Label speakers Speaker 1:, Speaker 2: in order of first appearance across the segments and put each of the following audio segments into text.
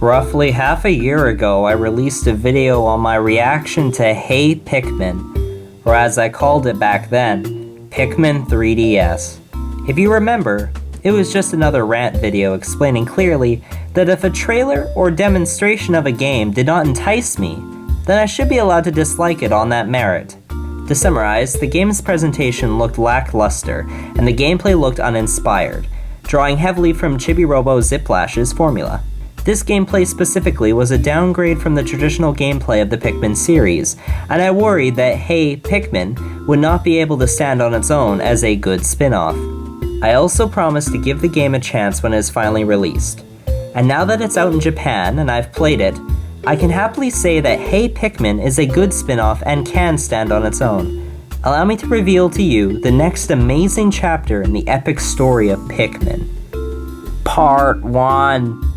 Speaker 1: Roughly half a year ago, I released a video on my reaction to Hey Pikmin, or as I called it back then, Pikmin 3DS. If you remember, it was just another rant video explaining clearly that if a trailer or demonstration of a game did not entice me, then I should be allowed to dislike it on that merit. To summarize, the game's presentation looked lackluster, and the gameplay looked uninspired, drawing heavily from Chibi Robo Ziplash's formula. This gameplay specifically was a downgrade from the traditional gameplay of the Pikmin series, and I worried that Hey Pikmin would not be able to stand on its own as a good spin-off. I also promised to give the game a chance when it is finally released. And now that it's out in Japan and I've played it, I can happily say that Hey Pikmin is a good spin-off and can stand on its own. Allow me to reveal to you the next amazing chapter in the epic story of Pikmin. Part 1.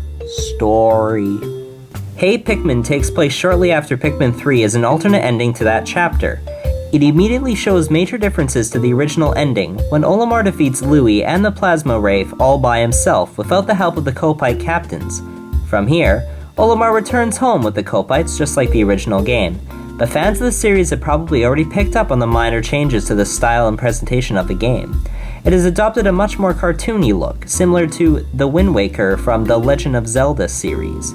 Speaker 1: Story. Hey Pikmin takes place shortly after Pikmin 3 as an alternate ending to that chapter. It immediately shows major differences to the original ending when Olimar defeats Louie and the Plasma Wraith all by himself without the help of the Kopite captains. From here, Olimar returns home with the Kopites just like the original game, but fans of the series have probably already picked up on the minor changes to the style and presentation of the game. It has adopted a much more cartoony look, similar to the Wind Waker from the Legend of Zelda series.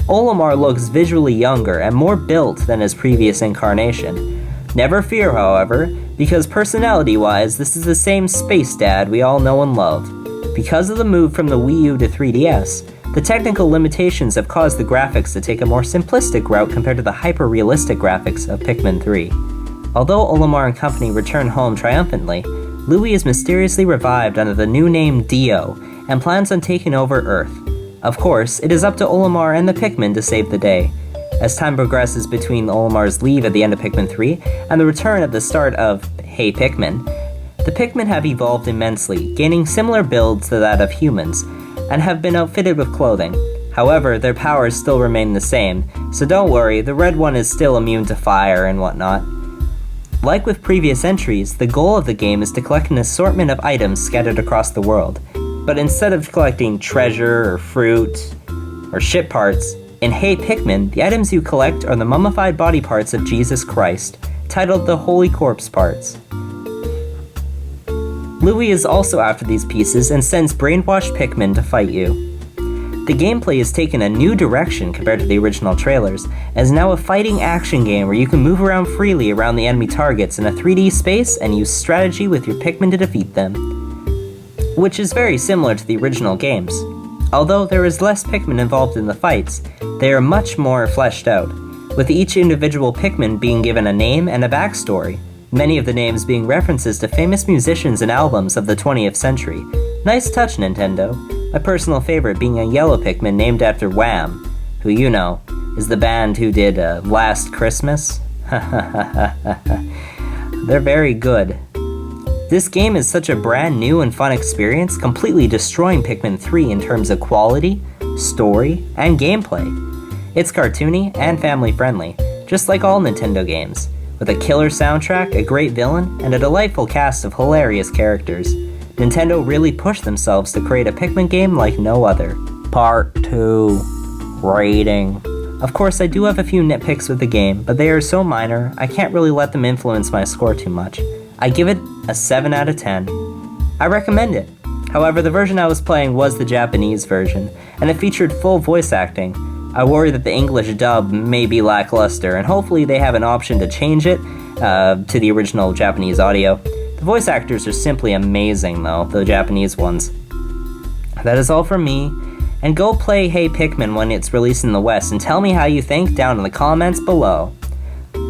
Speaker 1: Olimar looks visually younger and more built than his previous incarnation. Never fear, however, because personality-wise, this is the same space dad we all know and love. Because of the move from the Wii U to 3DS, the technical limitations have caused the graphics to take a more simplistic route compared to the hyper-realistic graphics of Pikmin 3. Although Olimar and company return home triumphantly, Louie is mysteriously revived under the new name Dio, and plans on taking over Earth. Of course, it is up to Olimar and the Pikmin to save the day. As time progresses between Olimar's leave at the end of Pikmin 3 and the return at the start of Hey Pikmin, the Pikmin have evolved immensely, gaining similar builds to that of humans, and have been outfitted with clothing. However, their powers still remain the same, so don't worry, the red one is still immune to fire and whatnot. Like with previous entries, the goal of the game is to collect an assortment of items scattered across the world. But instead of collecting treasure or fruit or ship parts, in Hey Pikmin, the items you collect are the mummified body parts of Jesus Christ, titled the Holy Corpse Parts. Louie is also after these pieces and sends brainwashed Pikmin to fight you. The gameplay has taken a new direction compared to the original trailers, and is now a fighting action game where you can move around freely around the enemy targets in a 3D space and use strategy with your Pikmin to defeat them, which is very similar to the original games. Although there is less Pikmin involved in the fights, they are much more fleshed out, with each individual Pikmin being given a name and a backstory, many of the names being references to famous musicians and albums of the 20th century. Nice touch, Nintendo. My personal favorite being a yellow Pikmin named after Wham, who you know, is the band who did Last Christmas. They're very good. This game is such a brand new and fun experience, completely destroying Pikmin 3 in terms of quality, story, and gameplay. It's cartoony and family friendly, just like all Nintendo games, with a killer soundtrack, a great villain, and a delightful cast of hilarious characters. Nintendo really pushed themselves to create a Pikmin game like no other. Part 2. Rating. Of course, I do have a few nitpicks with the game, but they are so minor, I can't really let them influence my score too much. I give it a 7 out of 10. I recommend it. However, the version I was playing was the Japanese version, and it featured full voice acting. I worry that the English dub may be lackluster, and hopefully they have an option to change it to the original Japanese audio. The voice actors are simply amazing though, the Japanese ones. That is all from me, and go play Hey Pikmin when it's released in the West, and tell me how you think down in the comments below.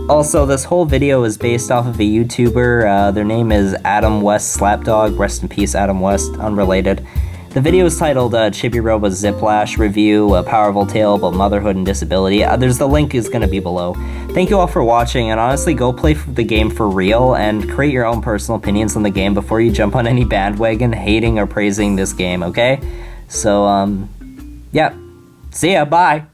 Speaker 1: Also, this whole video is based off of a YouTuber, their name is Adam West Slapdog, rest in peace Adam West, unrelated. The video is titled Chibi Robo Ziplash Review, A Powerful Tale About Motherhood and Disability. The link is going to be below. Thank you all for watching, and honestly, go play the game for real, and create your own personal opinions on the game before you jump on any bandwagon hating or praising this game, okay? So, yeah. See ya, bye!